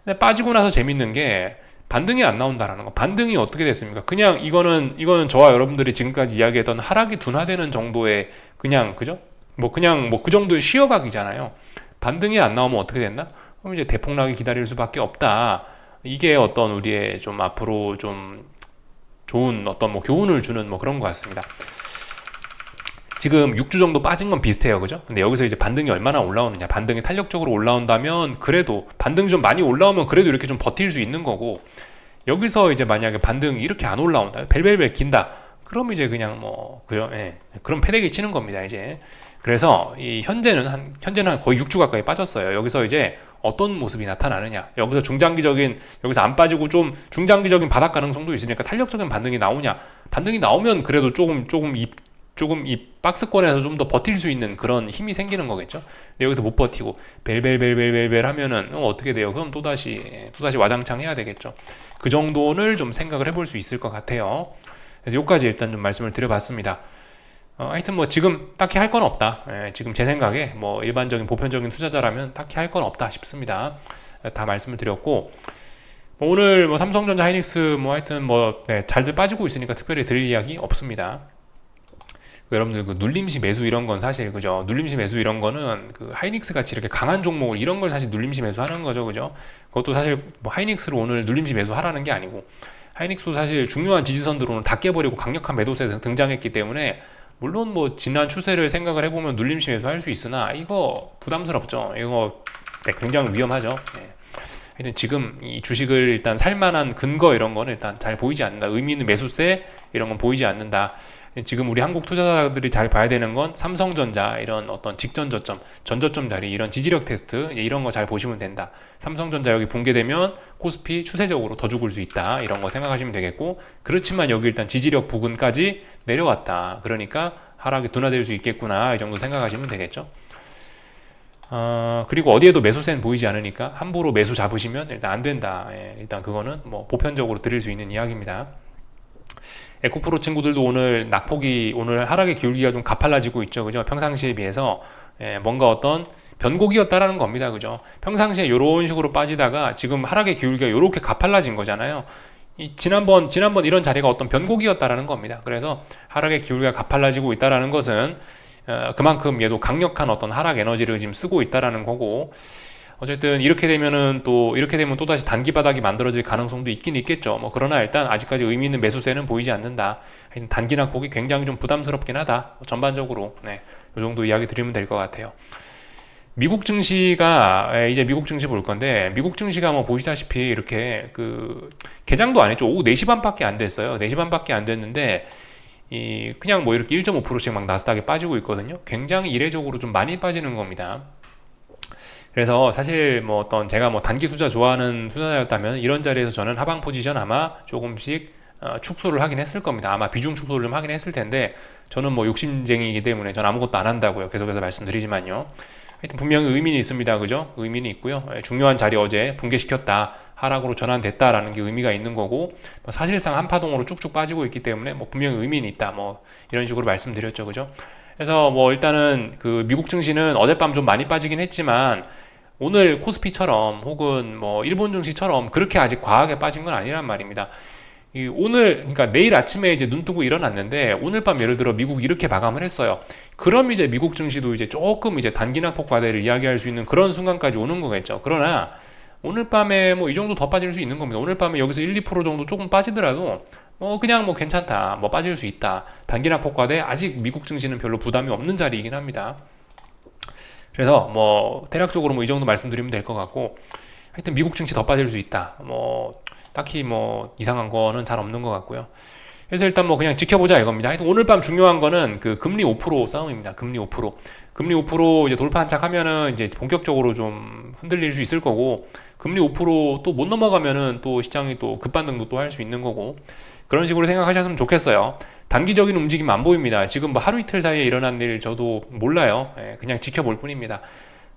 근데 빠지고 나서 재밌는 게 반등이 안 나온다라는 거. 반등이 어떻게 됐습니까? 그냥 이거는 저와 여러분들이 지금까지 이야기했던 하락이 둔화되는 정도의 그냥 그죠? 그냥 그 정도의 쉬어가기잖아요. 반등이 안 나오면 어떻게 됐나? 그럼 이제 대폭락이 기다릴 수밖에 없다. 이게 어떤 우리의 좀 앞으로 좀 좋은 어떤 뭐 교훈을 주는 뭐 그런 것 같습니다. 지금 6주 정도 빠진 건 비슷해요. 그죠? 근데 여기서 이제 반등이 얼마나 올라오느냐. 반등이 탄력적으로 올라온다면 그래도 반등이 좀 많이 올라오면 그래도 이렇게 좀 버틸 수 있는 거고, 여기서 이제 만약에 반등이 이렇게 안 올라온다. 벨벨벨 긴다. 그럼 이제 그냥 그런 패대기 치는 겁니다. 이제. 그래서 이 현재는 한 거의 6주 가까이 빠졌어요. 여기서 이제 어떤 모습이 나타나느냐. 여기서 안 빠지고 좀 중장기적인 바닥 가능성도 있으니까 탄력적인 반등이 나오냐. 반등이 나오면 그래도 조금 이 박스권에서 좀 더 버틸 수 있는 그런 힘이 생기는 거겠죠. 근데 여기서 못 버티고 벨벨벨벨벨 하면은 어떻게 돼요? 그럼 또다시 와장창 해야 되겠죠. 그 정도를 좀 생각을 해볼 수 있을 것 같아요. 그래서 여기까지 일단 좀 말씀을 드려봤습니다. 하여튼 뭐 지금 딱히 할 건 없다. 지금 제 생각에 뭐 일반적인 보편적인 투자자라면 딱히 할 건 없다 싶습니다. 다 말씀을 드렸고, 오늘 뭐 삼성전자, 하이닉스 하여튼 잘들 빠지고 있으니까 특별히 드릴 이야기 없습니다. 여러분들 그 눌림시 매수 이런 건 사실 그죠? 눌림시 매수 이런 거는 그 하이닉스 같이 이렇게 강한 종목을 이런 걸 사실 눌림시 매수하는 거죠, 그죠? 그것도 사실 뭐 하이닉스를 오늘 눌림시 매수하라는 게 아니고, 하이닉스도 사실 중요한 지지선들을 다 깨버리고 강력한 매도세 등장했기 때문에, 물론 뭐 지난 추세를 생각을 해보면 눌림시 매수할 수 있으나 이거 부담스럽죠. 이거 굉장히 위험하죠. 하여튼 지금 이 주식을 일단 살만한 근거 이런 거는 일단 잘 보이지 않는다. 의미 있는 매수세 이런 건 보이지 않는다. 지금 우리 한국 투자자들이 잘 봐야 되는 건 삼성전자 이런 어떤 직전 저점, 전저점 자리 이런 지지력 테스트 이런 거 잘 보시면 된다. 삼성전자 여기 붕괴되면 코스피 추세적으로 더 죽을 수 있다. 이런 거 생각하시면 되겠고, 그렇지만 여기 일단 지지력 부근까지 내려왔다. 그러니까 하락이 둔화될 수 있겠구나. 이 정도 생각하시면 되겠죠. 그리고 어디에도 매수세는 보이지 않으니까 함부로 매수 잡으시면 일단 안 된다. 일단 그거는 뭐 보편적으로 드릴 수 있는 이야기입니다. 에코프로 친구들도 오늘 낙폭이 오늘 하락의 기울기가 좀 가팔라지고 있죠. 그죠? 평상시에 비해서 뭔가 어떤 변곡이었다라는 겁니다. 그죠? 평상시에 이런 식으로 빠지다가 지금 하락의 기울기가 이렇게 가팔라진 거잖아요. 지난번 이런 자리가 어떤 변곡이었다라는 겁니다. 그래서 하락의 기울기가 가팔라지고 있다라는 것은 그만큼 얘도 강력한 어떤 하락 에너지를 지금 쓰고 있다라는 거고, 어쨌든 이렇게 되면 또다시 단기 바닥이 만들어질 가능성도 있긴 있겠죠. 뭐 그러나 일단 아직까지 의미 있는 매수세는 보이지 않는다. 단기 낙폭이 굉장히 좀 부담스럽긴 하다. 전반적으로 이 정도 이야기 드리면 될 것 같아요. 미국 증시가 이제 미국 증시 볼 건데, 미국 증시가 뭐 보시다시피 이렇게 그 개장도 안 했죠. 오후 4시 반밖에 안 됐어요. 4시 반밖에 안 됐는데 그냥 뭐 이렇게 1.5%씩 막 나스닥에 빠지고 있거든요. 굉장히 이례적으로 좀 많이 빠지는 겁니다. 그래서 사실 뭐 어떤 제가 뭐 단기 투자 좋아하는 투자자였다면 이런 자리에서 저는 하방 포지션 아마 조금씩 축소를 하긴 했을 겁니다. 아마 비중 축소를 좀 하긴 했을 텐데, 저는 뭐 욕심쟁이이기 때문에 전 아무것도 안 한다고요. 계속해서 말씀드리지만요. 하여튼 분명히 의미는 있습니다. 그죠? 의미는 있고요. 중요한 자리 어제 붕괴시켰다. 하락으로 전환됐다라는 게 의미가 있는 거고, 사실상 한파동으로 쭉쭉 빠지고 있기 때문에 뭐 분명히 의미는 있다. 뭐 이런 식으로 말씀드렸죠. 그죠? 그래서 뭐 일단은 그 미국 증시는 어젯밤 좀 많이 빠지긴 했지만 오늘 코스피처럼 혹은 뭐 일본 증시처럼 그렇게 아직 과하게 빠진 건 아니란 말입니다. 오늘, 그러니까 내일 아침에 이제 눈 뜨고 일어났는데 오늘 밤 예를 들어 미국 이렇게 마감을 했어요. 그럼 이제 미국 증시도 이제 조금 이제 단기 낙폭 과대를 이야기할 수 있는 그런 순간까지 오는 거겠죠. 그러나 오늘 밤에 뭐 이 정도 더 빠질 수 있는 겁니다. 오늘 밤에 여기서 1, 2% 정도 조금 빠지더라도 뭐 그냥 뭐 괜찮다, 뭐 빠질 수 있다. 단기 낙폭 과대 아직 미국 증시는 별로 부담이 없는 자리이긴 합니다. 그래서 뭐 대략적으로 뭐 이 정도 말씀드리면 될 것 같고, 하여튼 미국 증시 더 빠질 수 있다. 뭐 딱히 뭐 이상한 거는 잘 없는 것 같고요. 그래서 일단 뭐 그냥 지켜보자 이겁니다. 하여튼 오늘 밤 중요한 거는 그 금리 5% 싸움입니다. 금리 5%. 금리 5% 이제 돌파 한착하면은 이제 본격적으로 좀 흔들릴 수 있을 거고, 금리 5%또 못 넘어가면은 또 시장이 또 급반등도 또 할 수 있는 거고, 그런 식으로 생각하셨으면 좋겠어요. 단기적인 움직임 안 보입니다. 지금 뭐 하루 이틀 사이에 일어난 일 저도 몰라요. 그냥 지켜볼 뿐입니다.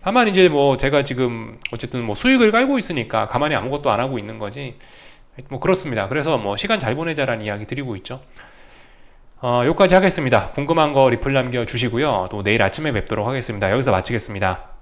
다만 이제 뭐 제가 지금 어쨌든 뭐 수익을 깔고 있으니까 가만히 아무것도 안 하고 있는 거지. 뭐 그렇습니다. 그래서 뭐 시간 잘 보내자라는 이야기 드리고 있죠. 여기까지 하겠습니다. 궁금한 거 리플 남겨주시고요. 또 내일 아침에 뵙도록 하겠습니다. 여기서 마치겠습니다.